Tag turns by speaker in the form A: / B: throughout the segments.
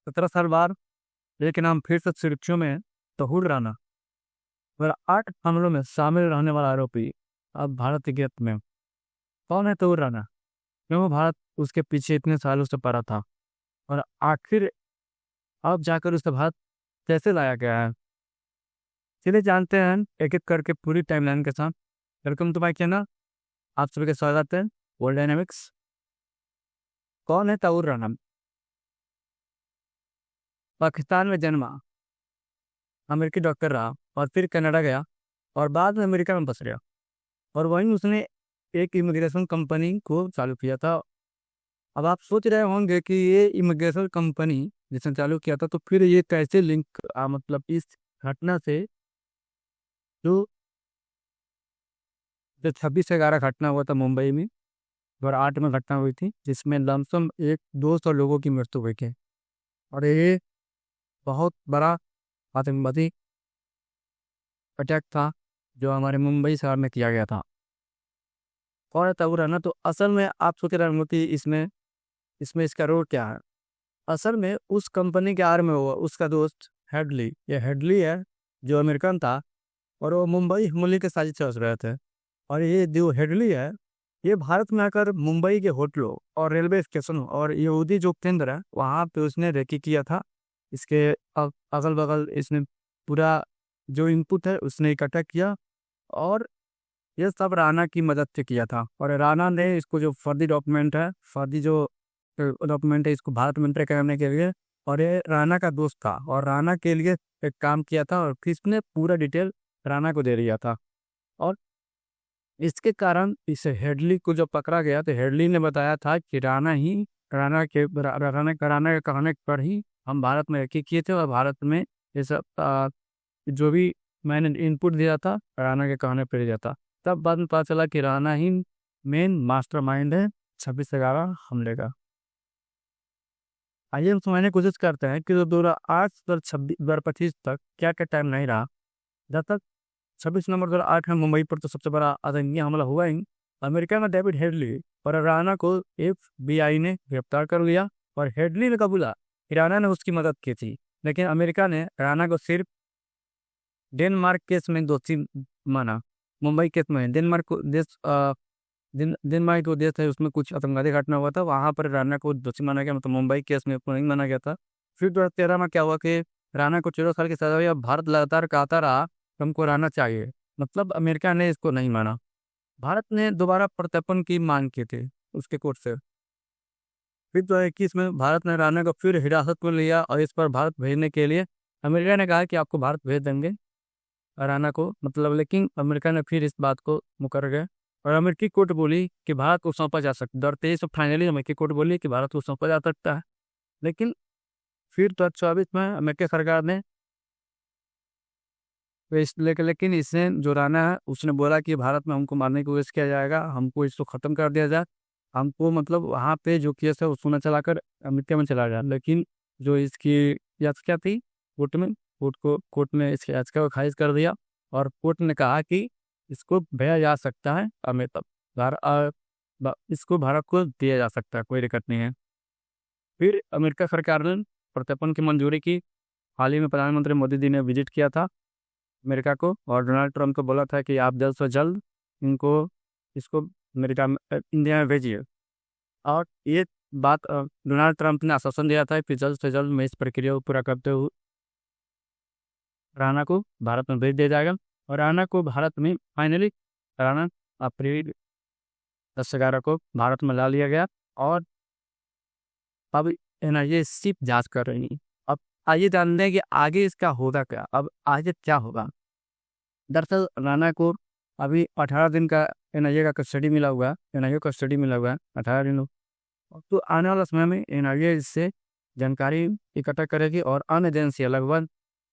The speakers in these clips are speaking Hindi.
A: 17 साल बाद, लेकिन हम फिर से सुर्खियों में हैं। तहूर राना और 8 हमलों में शामिल रहने वाला आरोपी अब भारत की गिरफ्त में। कौन है तहूर राना? क्यों भारत उसके पीछे इतने सालों से पड़ा था, और आखिर अब जाकर उसे भारत कैसे लाया गया है? चलिए जानते हैं एक एक करके पूरी टाइमलाइन के साथ। वेलकम टू माय चैनल, आप सभी का स्वागत है वर्ल्ड डायनामिक्स। कौन है तहूर राना? पाकिस्तान में जन्मा, अमेरिकी डॉक्टर रहा और फिर कनाडा गया और बाद में अमेरिका में बस गया, और वहीं उसने एक इमिग्रेशन कंपनी को चालू किया था। अब आप सोच रहे होंगे कि ये इमिग्रेशन कंपनी जिसने चालू किया था, तो फिर ये कैसे लिंक मतलब इस घटना से, जो 26/11 घटना हुआ था मुंबई में, 2008 में घटना हुई थी जिसमें लमसम 100-200 लोगों की मृत्यु हुई थी। और ये बहुत बड़ा आतंकवादी अटैक था जो हमारे मुंबई शहर में किया गया था। कौन है तहूर राना? तो असल में आप सोच रहे होंगे कि इसमें इसमें इसका रोल क्या है। असल में उस कंपनी के आर में हुआ उसका दोस्त हेडली, ये हेडली है जो अमेरिकन था, और वो मुंबई हमले के साजिश रच रहे थे। और ये जो हेडली है, ये भारत में आकर मुंबई के होटलों और रेलवे स्टेशनों और यहूदी जो केंद्र है वहाँ पे उसने रेकी किया था। इसके अगल बगल इसने पूरा जो इनपुट है उसने इकट्ठा किया, और ये सब राणा की मदद से किया था। और राणा ने इसको जो फर्जी डॉक्यूमेंट है, फर्जी जो डॉक्यूमेंट है, इसको भारत में एंटर करने के लिए, और ये राणा का दोस्त था और राणा के लिए एक काम किया था, और किसने पूरा डिटेल राणा को दे दिया था। और इसके कारण इस हेडली को जब पकड़ा गया तो हेडली ने बताया था कि राणा के कहने पर ही हम भारत में रेकी किए थे, और भारत में ये सब जो भी मैंने इनपुट दिया था राणा के कहने पर दिया था। तब बाद में पता चला कि राणा ही मेन मास्टरमाइंड है 26/11 हमले का। आइए हम समझने की कोशिश करते हैं कि 2008 से 2025 तक क्या क्या टाइम नहीं रहा। जब तक 26 नवंबर 2008 में मुंबई पर तो सबसे बड़ा आतंकी हमला हुआ ही, अमेरिका में डेविड हेडली और राणा को FBI ने गिरफ्तार कर लिया, और हेडली ने कबूला कि राणा ने उसकी मदद की थी, लेकिन अमेरिका ने राणा को सिर्फ डेनमार्क केस में दोषी माना। मुंबई केस में डेनमार्क को देश डेनमार्क जो देश है उसमें कुछ आतंकवादी घटना हुआ था, वहां पर राणा को दोषी माना गया, मतलब मुंबई केस में उसको नहीं माना गया था। फिर 2013 में क्या हुआ कि राणा को 14 साल की सजा हुई, और भारत लगातार कहता रहा कि हमको राणा चाहिए, मतलब अमेरिका ने इसको नहीं माना। भारत ने दोबारा प्रत्यर्पण की मांग की थी उसके कोर्ट से। फिर 2021 में भारत ने राणा को फिर हिरासत में लिया, और इस पर भारत भेजने के लिए अमेरिका ने कहा कि आपको भारत भेज देंगे राणा को, मतलब, लेकिन अमेरिका ने फिर इस बात को मुकर गए, और अमेरिकी कोर्ट बोली कि भारत को सौंपा जा सकता है। 2023 में फाइनली अमेरिकी कोर्ट बोली कि भारत को सौंपा जा सकता है। लेकिन फिर 2024 में अमेरिकी सरकार ने लेकिन इसने जो राणा है उसने बोला कि भारत में हमको मारने की कोशिश किया जाएगा, हमको इसको ख़त्म कर दिया जाए, हमको, मतलब वहाँ पे जो केस है उसको न चलाकर अमेरिका में चला जाए। लेकिन जो इसकी याचिका थी कोर्ट ने इसकी याचिका को खारिज कर दिया, और कोर्ट ने कहा कि इसको भेजा जा सकता है अमेरिका, इसको भारत को दिया जा सकता है, कोई दिक्कत नहीं है। फिर अमेरिका सरकार ने प्रत्यर्पण की मंजूरी की। हाल ही में प्रधानमंत्री मोदी जी ने विजिट किया था अमेरिका को, और डोनाल्ड ट्रंप को बोला था कि आप जल्द से जल्द इसको अमेरिका में इंडिया में भेजिए। और ये बात डोनाल्ड ट्रंप ने आश्वासन दिया था कि जल्द से जल्द मैं इस प्रक्रिया को पूरा करते हुए राणा को भारत में भेज दिया जाएगा। और राणा को भारत में फाइनली राणा अप्रैल 10/11 को भारत में ला लिया गया, और अब NIA इसकी जांच कर रही है। अब आइए जानते हैं कि आगे इसका होगा क्या, अब आगे क्या होगा। दरअसल राणा को अभी 18 दिन का NIA का कस्टडी मिला हुआ है, NIA कस्टडी मिला हुआ है 18 दिन। तो आने वाला समय में NIA इससे जानकारी इकट्ठा करेगी, और अन्य एजेंसियाँ लगभग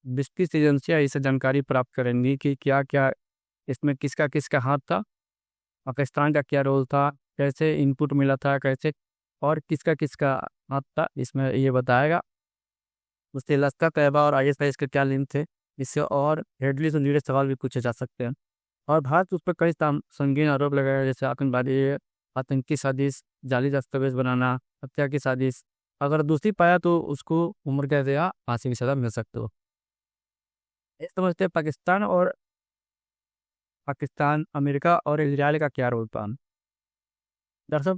A: 20-30 एजेंसियाँ इससे जानकारी प्राप्त करेंगी कि क्या क्या इसमें किसका किसका हाथ था, पाकिस्तान का क्या रोल था, कैसे इनपुट मिला था, कैसे, और किसका किसका हाथ था, इसमें ये बताएगा। उससे लश्कर तैयबा और ISIS के क्या लिंक थे, इससे और हेडली से जुड़े सवाल भी पूछे जा सकते हैं। और भारत उस पर कई संगीन आरोप लगाया, जैसे आतंकवादी, आतंकी साजिश, जाली दस्तावेज बनाना, हत्या की साजिश, अगर दोषी पाया तो उसको उम्र कैद या फांसी की सजा मिल सकती हो। ये समझते हैं पाकिस्तान, अमेरिका और इजराइल का क्या रोल था। दरअसल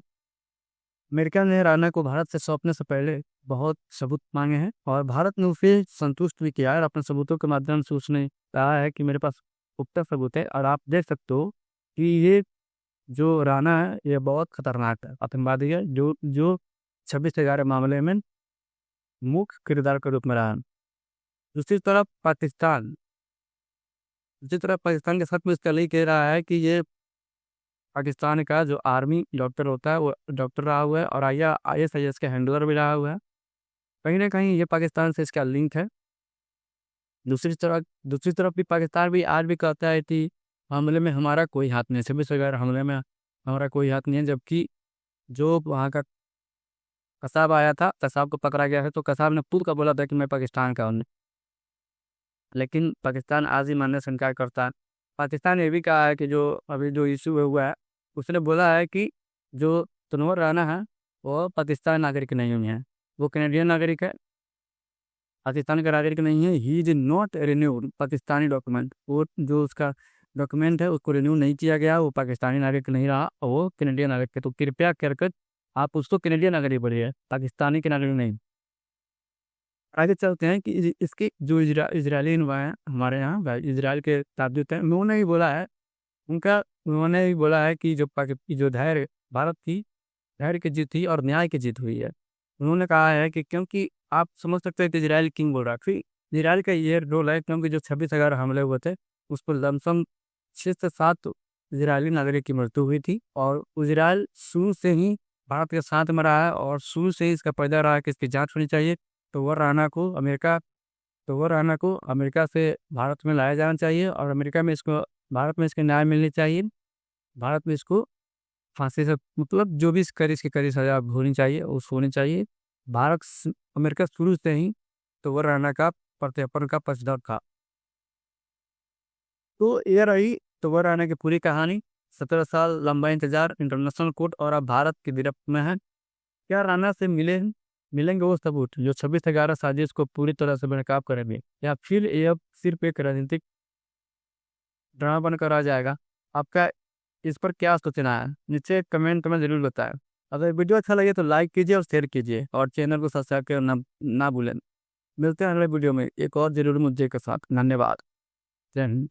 A: अमेरिका ने राना को भारत से सौंपने से पहले बहुत सबूत मांगे हैं और भारत ने उसे संतुष्ट भी किया है और अपने सबूतों के माध्यम से उसने कहा है कि मेरे पास पुख्ता सबूत है और आप देख सकते हो कि ये जो राना है ये बहुत खतरनाक है, आतंकवादी है, जो 26/11 मामले में मुख्य किरदार के रूप में रहा है। दूसरी तरफ पाकिस्तान दूसरी तरफ पाकिस्तान के साथ में इसका यही कह रहा है कि ये पाकिस्तान का जो आर्मी डॉक्टर होता है वो डॉक्टर रहा हुआ है और ISIS के हैंडलर भी रहा हुआ है। कहीं ना कहीं ये पाकिस्तान से इसका लिंक है। दूसरी तरफ भी पाकिस्तान भी आज भी कहता है कि हमले में हमारा कोई हाथ नहीं है, 26/11 हमले में हमारा कोई हाथ नहीं है, जबकि जो वहाँ का कसाब आया था, कसाब को पकड़ा गया है तो कसाब ने खुद का बोला था कि मैं पाकिस्तान का हूँ, लेकिन पाकिस्तान आज ही मानने से इनकार करता है। पाकिस्तान ये भी कहा है कि जो अभी जो इशू हुआ है उसने बोला है कि जो तनवर राना है वो पाकिस्तान नागरिक नहीं है, वो कैनेडियन नागरिक है, पाकिस्तान का नागरिक नहीं है। He is not renewed Pakistani document, वो जो उसका डॉक्यूमेंट है उसको रिन्यू नहीं किया गया, वो पाकिस्तानी नागरिक नहीं रहा और वो कैनेडियन नागरिक है। तो कृपया करके आप उसको कैनेडियन नागरिक बोलिए, पाकिस्तानी के नागरिक नहीं। आगे चलते हैं कि इसके जो इजरायली नुमा हैं हमारे यहाँ इजराइल के ताबूत हैं, उन्होंने ही बोला है उन्होंने भी बोला है कि जो धैर्य भारत की धैर्य की जीत थी और न्याय की जीत हुई है। उन्होंने कहा है कि क्योंकि आप समझ सकते हैं कि इजराइल किंग बोल रहा है, फिर इजराइल का ये रोल है क्योंकि जो 26/11 हमले हुए थे उस पर लमसम 6 से 7 इजरायली नागरिक की मृत्यु हुई थी और इजराइल शुरू से ही भारत के साथ में रहा है और शुरू से ही इसका पैदा रहा है कि इसकी जांच होनी चाहिए। तो वह राना को अमेरिका तो वह राना को अमेरिका से भारत में लाया जाना चाहिए और भारत में इसको न्याय मिलनी चाहिए। भारत में इसको फांसी से मतलब जो भी इसकी कड़ी सजा होनी चाहिए उस होनी चाहिए। अमेरिका शुरू से ही तो वह राना का प्रत्यर्पण का पक्षधर था। तो ये रही तो वह राना की पूरी कहानी। 17 साल लंबा इंतजार, इंटरनेशनल कोर्ट और अब भारत की गिरफ्त में है। क्या राना से मिलेंगे वो सबूत जो 26/11 साजिश को पूरी तरह से बेनकाब करेंगे, या फिर ये अब सिर्फ एक राजनीतिक ड्रामा बनकर आ जाएगा। आपका इस पर क्या सोचना है नीचे कमेंट में जरूर बताएं। अगर वीडियो अच्छा लगे तो लाइक कीजिए और शेयर कीजिए और चैनल को सब्सक्राइब करना ना भूलें। मिलते हैं अगले वीडियो में एक और जरूरी मुद्दे के साथ। धन्यवाद। जय हिंद।